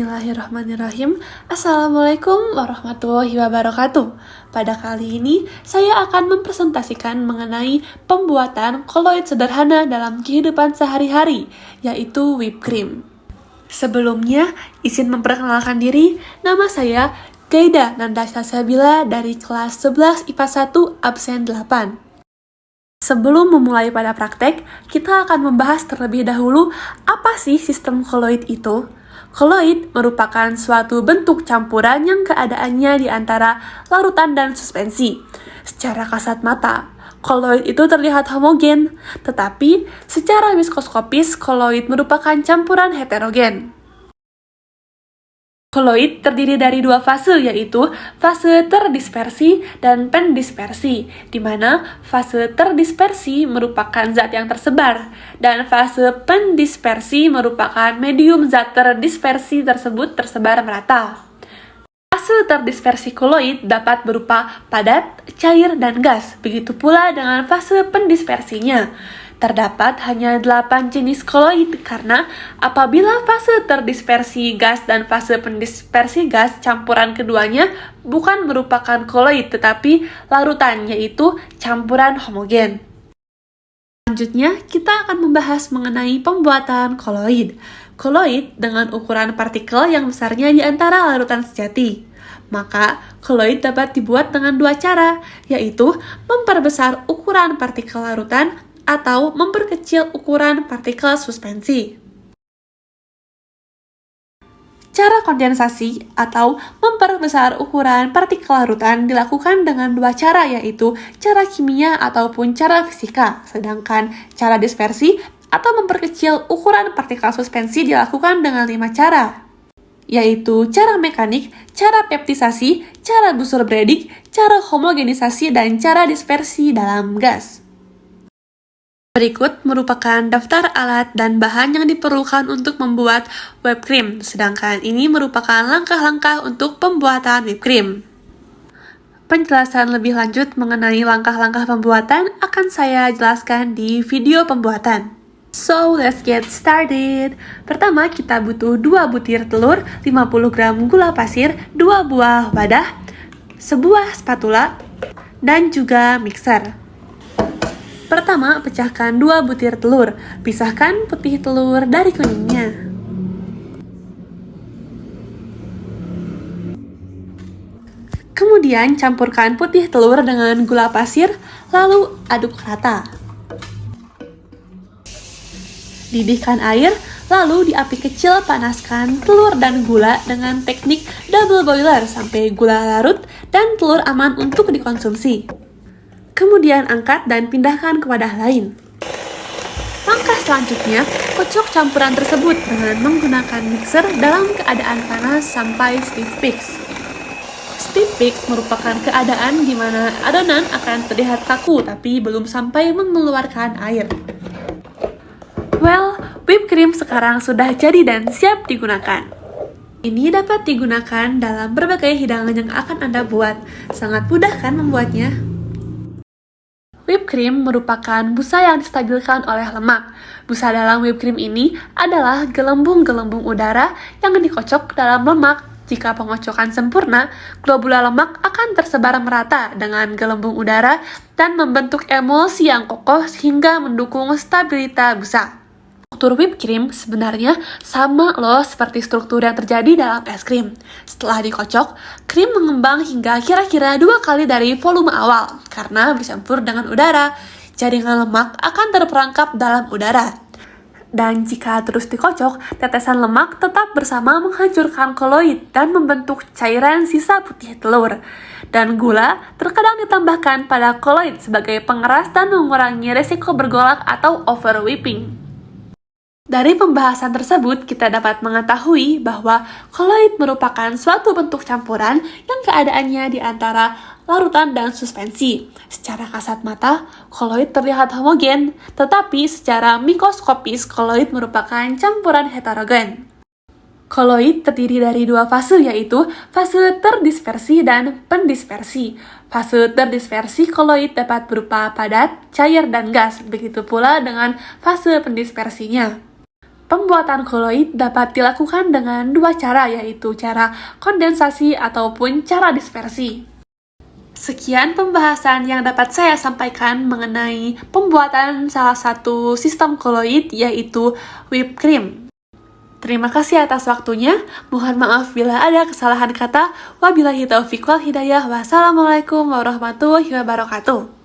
Bismillahirrahmanirrahim. Assalamualaikum warahmatullahi wabarakatuh. Pada kali ini, saya akan mempresentasikan mengenai pembuatan koloid sederhana dalam kehidupan sehari-hari, yaitu whipped cream. Sebelumnya, izin memperkenalkan diri, nama saya Gaida Nandasya Sabila dari kelas 11 IPA 1 absen 8. Sebelum memulai pada praktek, kita akan membahas terlebih dahulu apa sih sistem koloid itu. Koloid merupakan suatu bentuk campuran yang keadaannya di antara larutan dan suspensi. Secara kasat mata, koloid itu terlihat homogen, tetapi secara wiskoskopis koloid merupakan campuran heterogen. Koloid terdiri dari dua fase, yaitu fase terdispersi dan pendispersi, di mana fase terdispersi merupakan zat yang tersebar, dan fase pendispersi merupakan medium zat terdispersi tersebut tersebar merata. Fase terdispersi koloid dapat berupa padat, cair, dan gas, begitu pula dengan fase pendispersinya. Terdapat hanya 8 jenis koloid karena apabila fase terdispersi gas dan fase pendispersi gas campuran keduanya bukan merupakan koloid tetapi larutan, yaitu campuran homogen. Selanjutnya, kita akan membahas mengenai pembuatan koloid. Koloid dengan ukuran partikel yang besarnya di antara larutan sejati. Maka, koloid dapat dibuat dengan dua cara, yaitu memperbesar ukuran partikel larutan atau memperkecil ukuran partikel suspensi. Cara kondensasi atau memperbesar ukuran partikel larutan dilakukan dengan dua cara, yaitu cara kimia ataupun cara fisika, sedangkan cara dispersi atau memperkecil ukuran partikel suspensi dilakukan dengan 5 cara, yaitu cara mekanik, cara peptisasi, cara Bussard-Bredig, cara homogenisasi, dan cara dispersi dalam gas. Berikut merupakan daftar alat dan bahan yang diperlukan untuk membuat whipped cream, sedangkan ini merupakan langkah-langkah untuk pembuatan whipped cream. Penjelasan lebih lanjut mengenai langkah-langkah pembuatan akan saya jelaskan di video pembuatan. So, let's get started. Pertama, kita butuh 2 butir telur, 50 gram gula pasir, 2 buah wadah, sebuah spatula, dan juga mixer. Pertama, pecahkan 2 butir telur. Pisahkan putih telur dari kuningnya. Kemudian, campurkan putih telur dengan gula pasir, lalu aduk rata. Didihkan air, lalu di api kecil panaskan telur dan gula dengan teknik double boiler sampai gula larut dan telur aman untuk dikonsumsi. Kemudian angkat dan pindahkan ke wadah lain. Langkah selanjutnya, kocok campuran tersebut dengan menggunakan mixer dalam keadaan panas sampai stiff peaks. Stiff peaks merupakan keadaan di mana adonan akan terlihat kaku tapi belum sampai mengeluarkan air. Well, whipped cream sekarang sudah jadi dan siap digunakan. Ini dapat digunakan dalam berbagai hidangan yang akan Anda buat. Sangat mudah kan membuatnya? Whipped cream merupakan busa yang distabilkan oleh lemak. Busa dalam whipped cream ini adalah gelembung-gelembung udara yang dikocok dalam lemak. Jika pengocokan sempurna, globula lemak akan tersebar merata dengan gelembung udara dan membentuk emulsi yang kokoh sehingga mendukung stabilitas busa. Struktur whipped cream sebenarnya sama loh seperti struktur yang terjadi dalam es krim. Setelah dikocok, krim mengembang hingga kira-kira 2 kali dari volume awal karena bercampur dengan udara. Jaringan lemak akan terperangkap dalam udara. Dan jika terus dikocok, tetesan lemak tetap bersama menghancurkan koloid dan membentuk cairan sisa putih telur. Dan gula terkadang ditambahkan pada koloid sebagai pengeras dan mengurangi resiko bergolak atau over whipping. Dari pembahasan tersebut, kita dapat mengetahui bahwa koloid merupakan suatu bentuk campuran yang keadaannya di antara larutan dan suspensi. Secara kasat mata, koloid terlihat homogen, tetapi secara mikroskopis, koloid merupakan campuran heterogen. Koloid terdiri dari 2 fase, yaitu fase terdispersi dan pendispersi. Fase terdispersi koloid dapat berupa padat, cair, dan gas, begitu pula dengan fase pendispersinya. Pembuatan koloid dapat dilakukan dengan dua cara, yaitu cara kondensasi ataupun cara dispersi. Sekian pembahasan yang dapat saya sampaikan mengenai pembuatan salah satu sistem koloid, yaitu whipped cream. Terima kasih atas waktunya. Mohon maaf bila ada kesalahan kata. Wabillahi taufiq wal hidayah. Wassalamualaikum warahmatullahi wabarakatuh.